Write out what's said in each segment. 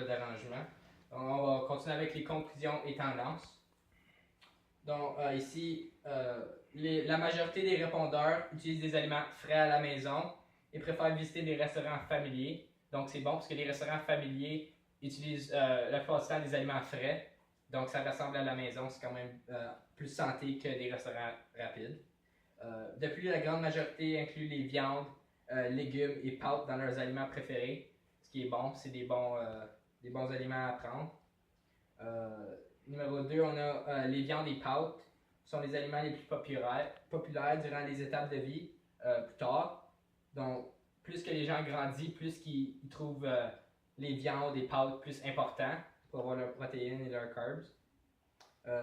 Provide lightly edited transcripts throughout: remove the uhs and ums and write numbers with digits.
d'arrangement. On va continuer avec les conclusions et tendances. Donc ici, la majorité des répondeurs utilisent des aliments frais à la maison et préfèrent visiter des restaurants familiers. Donc c'est bon parce que les restaurants familiers utilisent la plupart du temps des aliments frais. Donc ça ressemble à la maison, c'est quand même plus santé que des restaurants rapides. De plus, la grande majorité inclut les viandes, légumes et pâtes dans leurs aliments préférés. Ce qui est bon, c'est des bons aliments à prendre. Numéro 2, on a les viandes et pâtes. Ce sont les aliments les plus populaires durant les étapes de vie plus tard. Donc, plus que les gens grandissent, plus qu'ils trouvent les viandes et pâtes plus importants pour avoir leurs protéines et leurs carbs.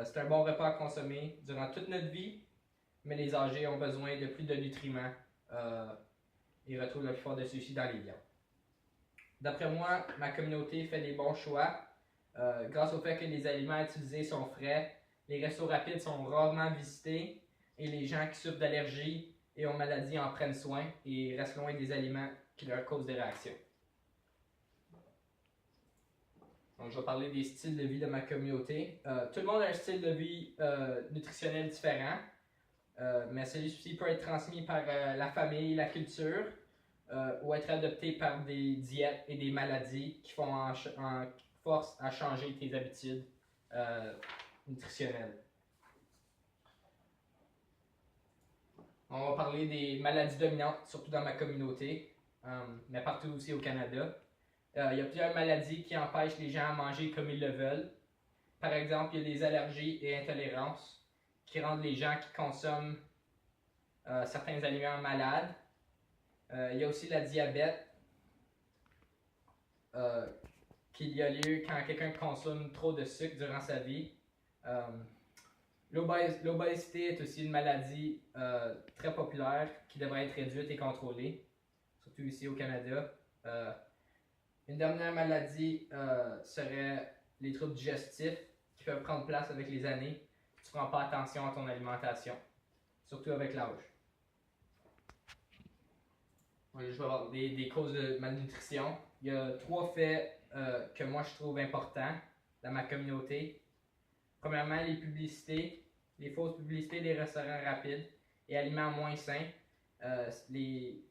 C'est un bon repas à consommer durant toute notre vie, mais les âgés ont besoin de plus de nutriments et retrouvent la plupart de ceux-ci dans les viandes. D'après moi, ma communauté fait des bons choix. Grâce au fait que les aliments utilisés sont frais, les restos rapides sont rarement visités et les gens qui souffrent d'allergies et ont maladie en prennent soin et restent loin des aliments qui leur causent des réactions. Donc, je vais parler des styles de vie de ma communauté. Tout le monde a un style de vie nutritionnel différent, mais celui-ci peut être transmis par la famille, la culture, ou être adopté par des diètes et des maladies qui font en force à changer tes habitudes nutritionnelles. On va parler des maladies dominantes, surtout dans ma communauté, mais partout aussi au Canada. Il y a plusieurs maladies qui empêchent les gens à manger comme ils le veulent. Par exemple, il y a des allergies et intolérances qui rendent les gens qui consomment certains aliments malades. Il y a aussi la diabète qui a lieu quand quelqu'un consomme trop de sucre durant sa vie. L'obésité est aussi une maladie très populaire qui devrait être réduite et contrôlée, surtout ici au Canada. Une dernière maladie serait les troubles digestifs qui peuvent prendre place avec les années si tu ne prends pas attention à ton alimentation, surtout avec l'âge. Je vais avoir des causes de malnutrition. Il y a 3 faits que moi je trouve importants dans ma communauté. Premièrement, les publicités, les fausses publicités des restaurants rapides et aliments moins sains. Les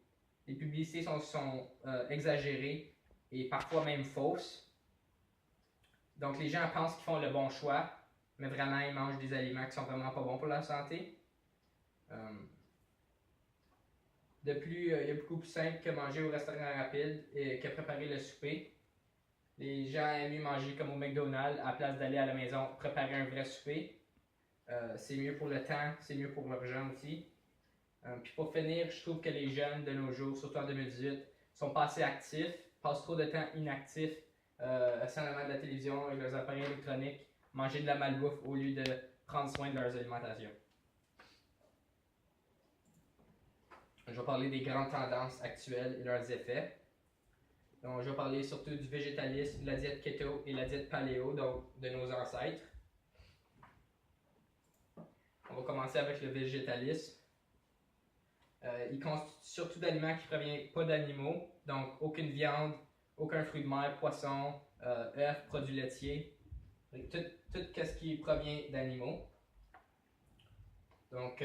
publicités sont exagérées et parfois même fausses. Donc les gens pensent qu'ils font le bon choix, mais vraiment ils mangent des aliments qui sont vraiment pas bons pour la santé. De plus, il y a beaucoup plus simple que manger au restaurant rapide et que préparer le souper. Les gens aiment mieux manger comme au McDonald's à la place d'aller à la maison préparer un vrai souper. C'est mieux pour le temps, c'est mieux pour l'argent aussi. Puis pour finir, je trouve que les jeunes de nos jours, surtout en 2018, sont pas assez actifs, passent trop de temps inactifs, assis en avant de la télévision avec leurs appareils électroniques, manger de la malbouffe au lieu de prendre soin de leur alimentation. Je vais parler des grandes tendances actuelles et leurs effets. Donc, je vais parler surtout du végétalisme, de la diète keto et la diète paléo, donc de nos ancêtres. On va commencer avec le végétalisme. Il constitue surtout d'aliments qui ne proviennent pas d'animaux, donc aucune viande, aucun fruit de mer, poisson, œufs, produits laitiers, tout ce qui provient d'animaux. Donc,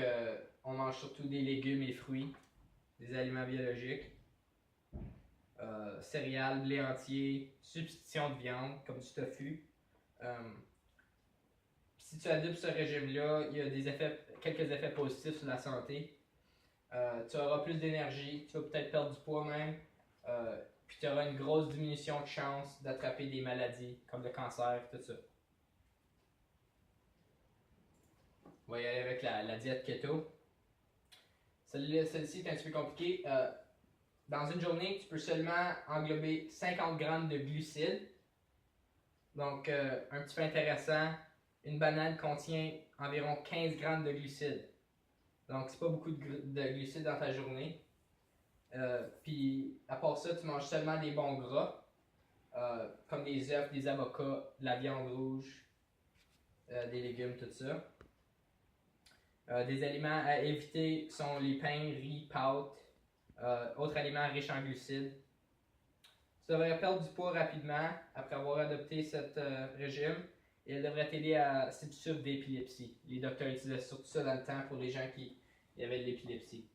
on mange surtout des légumes et fruits, des aliments biologiques, céréales, blé entier, substitution de viande comme du tofu. Si tu adoptes ce régime-là, il y a quelques effets positifs sur la santé. Tu auras plus d'énergie, tu vas peut-être perdre du poids même, puis tu auras une grosse diminution de chances d'attraper des maladies comme le cancer, tout ça. On va y aller avec la diète keto. Celle-ci est un petit peu compliquée. Dans une journée, tu peux seulement englober 50 grammes de glucides. Donc, un petit peu intéressant, une banane contient environ 15 grammes de glucides. Donc, c'est pas beaucoup de glucides dans ta journée. Puis, à part ça, tu manges seulement des bons gras, comme des œufs, des avocats, de la viande rouge, des légumes, tout ça. Des aliments à éviter sont les pains, riz, pâtes, autres aliments riches en glucides. Tu devrais perdre du poids rapidement après avoir adopté ce régime et elle devrait t'aider si tu souffres d'épilepsie. Les docteurs utilisaient surtout ça dans le temps pour les gens qui avaient de l'épilepsie.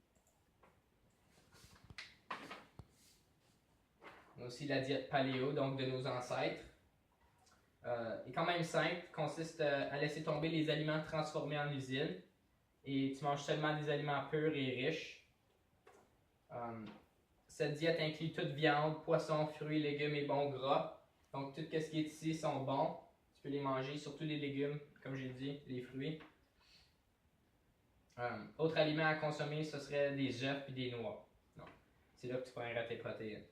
On a aussi la diète paléo, donc de nos ancêtres. Est quand même simple, consiste à laisser tomber les aliments transformés en usine et tu manges seulement des aliments purs et riches. Cette diète inclut toute viande, poisson, fruits, légumes et bons gras. Donc tout ce qui est ici sont bons. Tu peux les manger, surtout les légumes, comme j'ai dit, les fruits. Autre aliment à consommer, ce serait des œufs et des noix. C'est là que tu prendras tes protéines.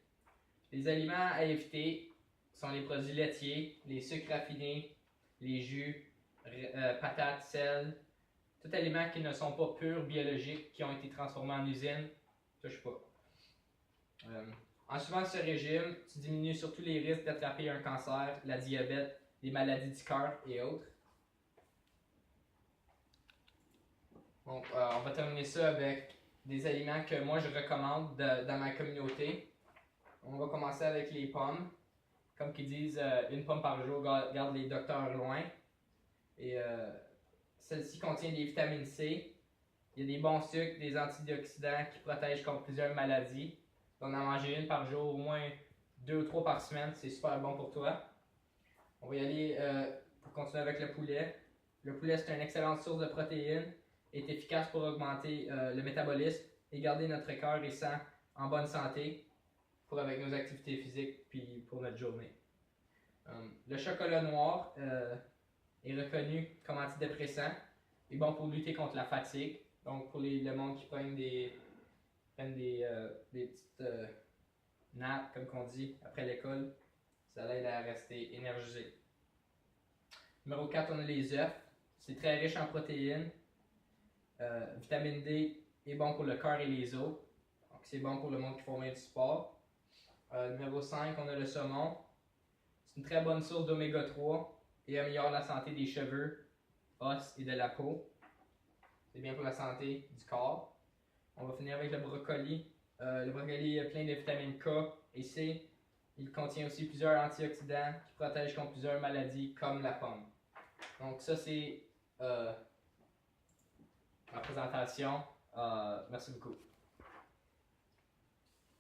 Les aliments à éviter sont les produits laitiers, les sucres raffinés, les jus, patates, sel, tout aliments qui ne sont pas purs, biologiques, qui ont été transformés en usine, touche pas. En suivant ce régime, tu diminues surtout les risques d'attraper un cancer, la diabète, les maladies du cœur et autres. Donc, on va terminer ça avec des aliments que moi je recommande dans ma communauté. On va commencer avec les pommes. Comme qu'ils disent, une pomme par jour garde les docteurs loin. Et celle-ci contient des vitamines C. Il y a des bons sucres, des antioxydants qui protègent contre plusieurs maladies. Donc, en manger une par jour, au moins 2 ou 3 par semaine, c'est super bon pour toi. On va y aller pour continuer avec le poulet. Le poulet, c'est une excellente source de protéines et est efficace pour augmenter le métabolisme et garder notre cœur et sang en bonne santé avec nos activités physiques puis pour notre journée. Le chocolat noir est reconnu comme antidépressant et bon pour lutter contre la fatigue. Donc pour le monde qui prennent des petites nappes, comme on dit, après l'école, ça l'aide à rester énergisé. Numéro 4, on a les œufs. C'est très riche en protéines. Vitamine D est bon pour le cœur et les os. Donc c'est bon pour le monde qui font du sport. Numéro 5, on a le saumon. C'est une très bonne source d'oméga 3 et améliore la santé des cheveux, os et de la peau. C'est bien pour la santé du corps. On va finir avec le brocoli. Le brocoli est plein de vitamines K et C. Il contient aussi plusieurs antioxydants qui protègent contre plusieurs maladies comme la pomme. Donc ça c'est ma présentation. Merci beaucoup.